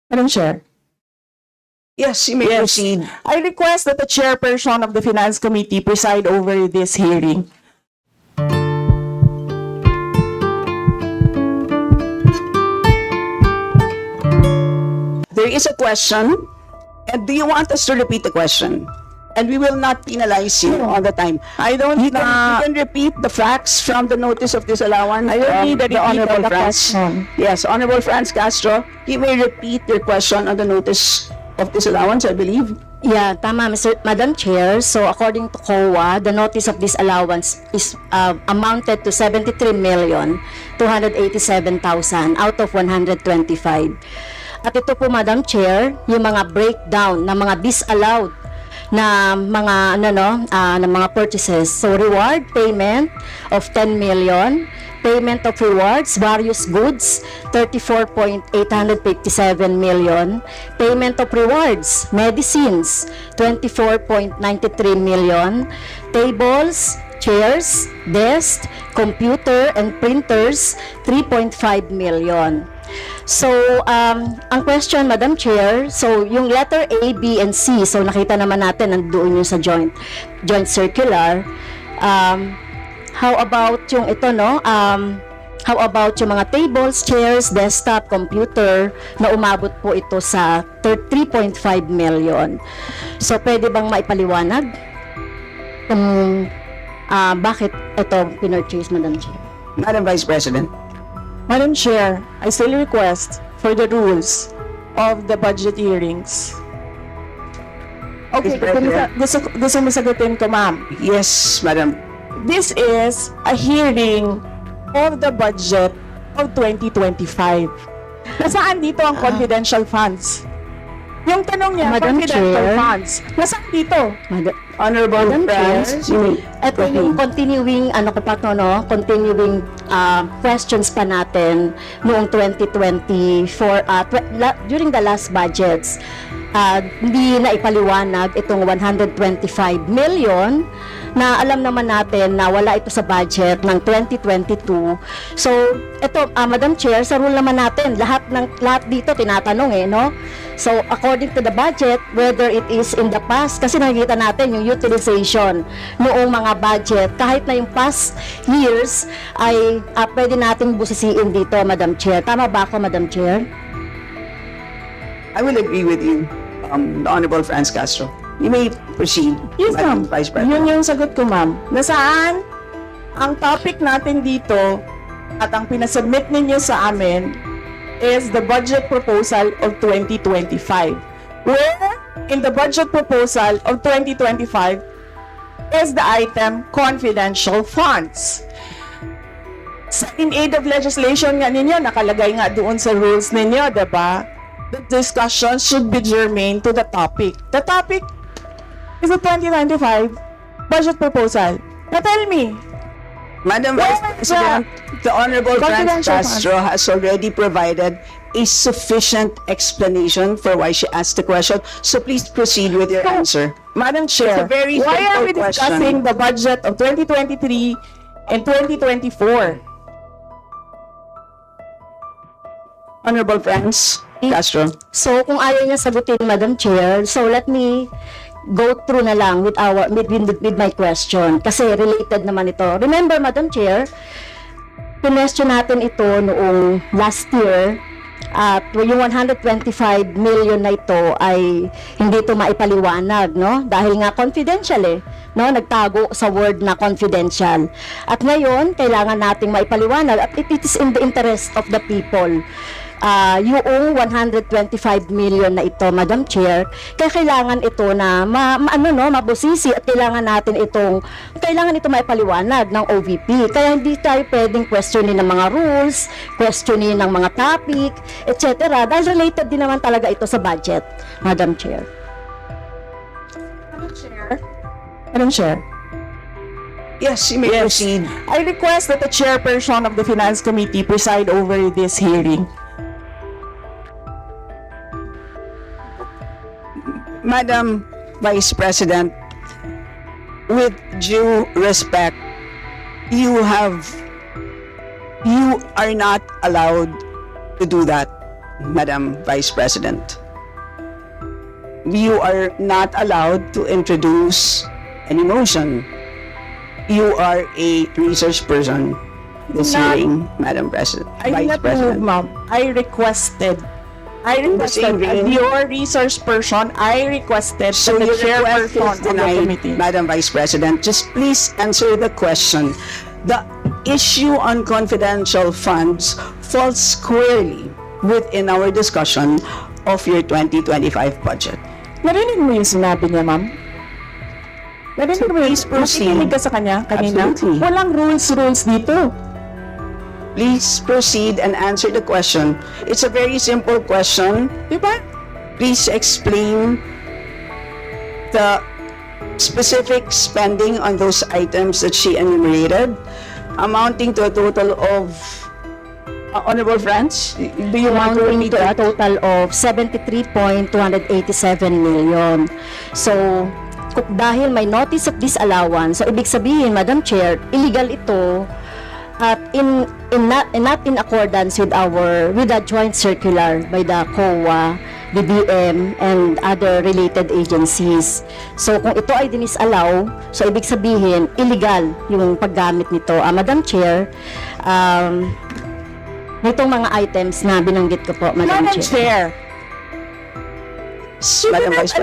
Madam Chair. Yes, you may proceed. I request that the chairperson of the Finance Committee preside over this hearing. There is a question, and do you want us to repeat the question? And we will not penalize you all the time. I don't You can repeat the facts from the notice of disallowance. I don't need a the repeat Honorable of the Franz. question. Yes, Honorable Franz Castro, you may repeat your question on the notice of disallowance, I believe. Yeah, tama, Madam Chair. So according to COA, the notice of disallowance is amounted to 73,287,000 out of 125. At ito po, Madam Chair, yung mga breakdown ng mga disallowed na mga na mga purchases. So reward payment of 10 million, payment of rewards, various goods, 34.857 million, payment of rewards, medicines, 24.93 million, tables, chairs, desks, computer and printers, 3.5 million. So, ang question, Madam Chair, so yung letter A, B, and C, so nakita naman natin nandoon yung sa joint circular. How about yung ito, no? How about yung mga tables, chairs, desktop, computer na umabot po ito sa 3.5 million. So, pwede bang maipaliwanag kung bakit ito pinurchase, Madam Chair? Madam Vice President. Madam Chair, I still request for the rules of the budget hearings. Okay, Vice President. gusto mo sagutin ko, ma'am. Yes, Madam. This is a hearing of the budget of 2025. Nasaan dito ang confidential funds? Yung tanong niya, Madam confidential Chair. funds. Nasaan dito? Honorable Madam Franz, Chair, you may ito yung continuing, continuing questions pa natin noong 2024, during the last budgets, hindi na ipaliwanag itong 125 million na alam naman natin na wala ito sa budget ng 2022. So, ito, Madam Chair, sa rule naman natin, lahat dito tinatanong no? So, according to the budget, whether it is in the past, kasi nakikita natin yung utilization noong mga budget, kahit na yung past years, ay pwede nating busisiin dito, Madam Chair. Tama ba ako, Madam Chair? I will agree with you, the Honorable Franz Castro. You may proceed, Yes, Madam ma'am. Vice President. Yun yung sagot ko, ma'am. Nasaan ang topic natin dito at ang pinasubmit ninyo sa amin is the budget proposal of 2025. Where in the budget proposal of 2025 is the item confidential funds. In aid of legislation nga ninyo, nakalagay nga doon sa rules ninyo, diba? The discussion should be germane to the topic. The topic is the 2025 budget proposal. Now tell me, Madam Where Vice is the President, the Honorable Franz confidential Castro has already provided a sufficient explanation for why she asked the question. So please proceed with your answer. Madam Chair, It's a very why are we simple discussing question. the budget of 2023 and 2024? Honorable Franz Castro. So, kung ayaw niya sagutin, Madam Chair, so let me go through na lang with my question kasi related naman ito. Remember, Madam Chair, pinestyon natin ito noong last year at yung 125 million na ito ay hindi ito maipaliwanag, no? Dahil nga confidential no? Nagtago sa word na confidential. At ngayon, kailangan nating maipaliwanag at it is in the interest of the people. Yung 125 million na ito, Madam Chair, kaya kailangan ito na mabusisi at kailangan ito maipaliwanag ng OVP. Kaya hindi tayo pwedeng questionin ng mga rules, questionin ng mga topic, etc. Dahil related din naman talaga ito sa budget, Madam Chair. Madam Chair, Yes, you may proceed. I request that the chairperson of the Finance Committee preside over this hearing. Madam Vice President, with due respect, you are not allowed to do that. Madam Vice President. You are not allowed to introduce any motion. You are a research person this Not- hearing, Madam President. I did Vice not move, President. ma'am. I requested, the same as vein- your research person, I requested So that the your request chairperson is of the denied, committee. Madam Vice President. Just please answer the question. The issue on confidential funds falls squarely within our discussion of your 2025 budget. Narinig mo yung sinabi niya, ma'am? Narinig mo yung please proceed. nakikinig ka sa kanya kanina? Absolutely. Walang rules dito. Please proceed and answer the question. It's a very simple question. Di ba? Please explain the specific spending on those items that she enumerated, amounting to a total of, Honorable Friends, do you want to amounting repeat to a that? total of 73.287 million. So, dahil may notice of disallowance, so ibig sabihin, Madam Chair, illegal ito at not in accordance with the joint circular by the COA, DBM, and other related agencies. So, kung ito ay dinisallow, so ibig sabihin, illegal yung paggamit nito. Madam Chair, nitong mga items na binanggit ko po, Madam Madam Chair. Chair, Madam Vice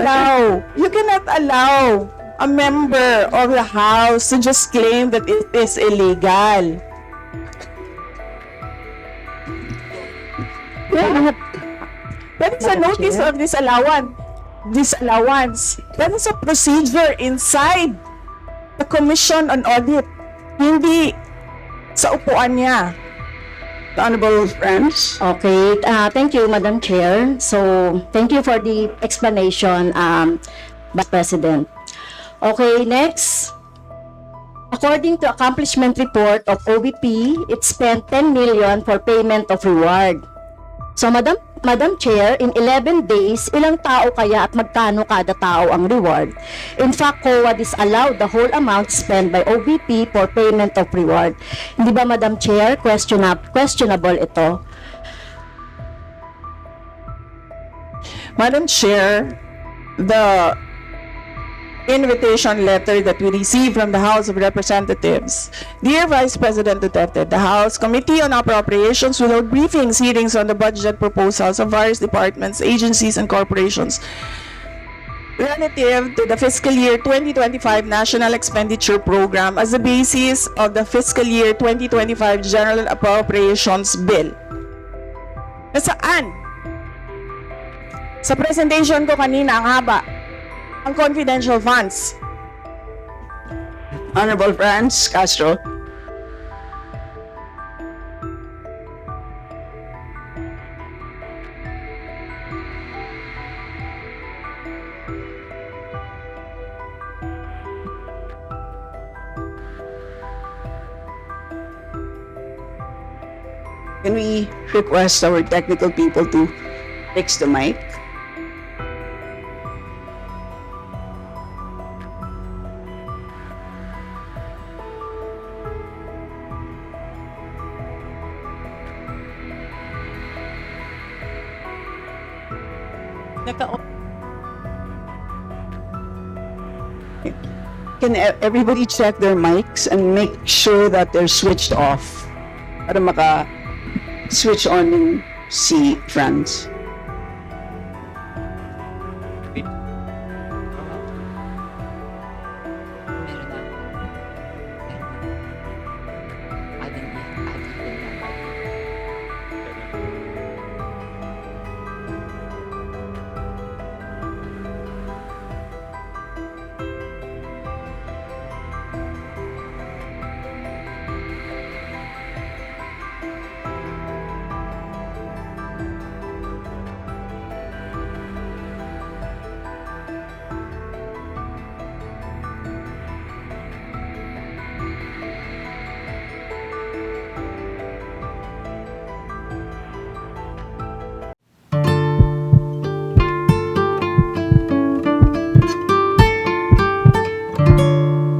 you cannot allow a member of the House to just claim that it is illegal. That is a Madam notice Chair. of disallowance. That is a procedure inside the Commission on Audit. Hindi sa upuan niya. Honorable Friends, Okay, thank you, Madam Chair. So, thank you for the explanation, Vice President. Okay, next. According to accomplishment report of OVP, it spent 10 million for payment of reward. So, Madam Chair, in 11 days, ilang tao kaya at magkano kada tao ang reward? In fact, COA disallowed the whole amount spent by OVP for payment of reward. Hindi ba, Madam Chair, questionable ito? Madam Chair, the invitation letter that we received from the House of Representatives. Dear Vice President Duterte, the House Committee on Appropriations will hold briefings, hearings on the budget proposals of various departments, agencies, and corporations relative to the fiscal year 2025 National Expenditure Program as the basis of the fiscal year 2025 General Appropriations Bill. Nasaan? Sa presentation ko kanina, ang haba. Ang confidential funds. Honorable Friends Castro, can we request our technical people to fix the mic? Can everybody check their mics and make sure that they're switched off para maka-switch on yung si Franz?